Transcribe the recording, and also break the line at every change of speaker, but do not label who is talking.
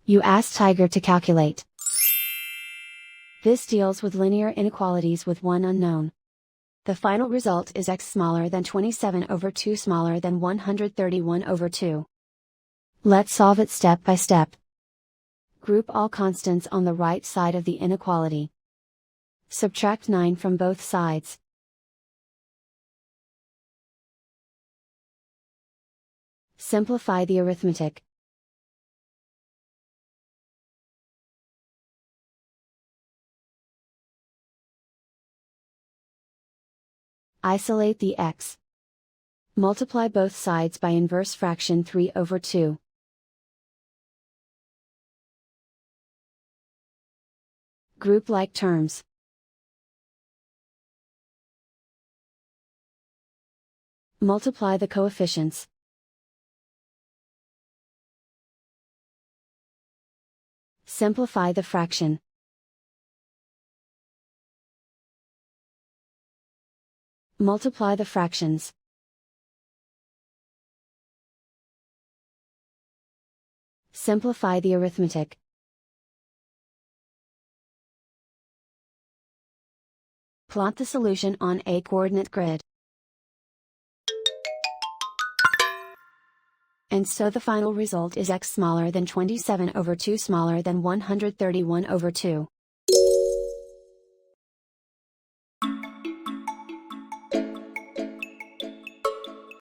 You ask Tiger to calculate. This deals with linear inequalities with one unknown. The final result is x smaller than 27 over 2 smaller than 131 over 2. Let's solve it step by step. Group all constants on the right side of the inequality. Subtract 9 from both sides. Simplify the arithmetic. Isolate the x. Multiply both sides by inverse fraction 3 over 2. Group like terms. Multiply the coefficients. Simplify the fraction. Multiply the fractions. Simplify the arithmetic. Plot the solution on a coordinate grid. And so the final result is x smaller than 27 over 2 smaller than 131 over 2.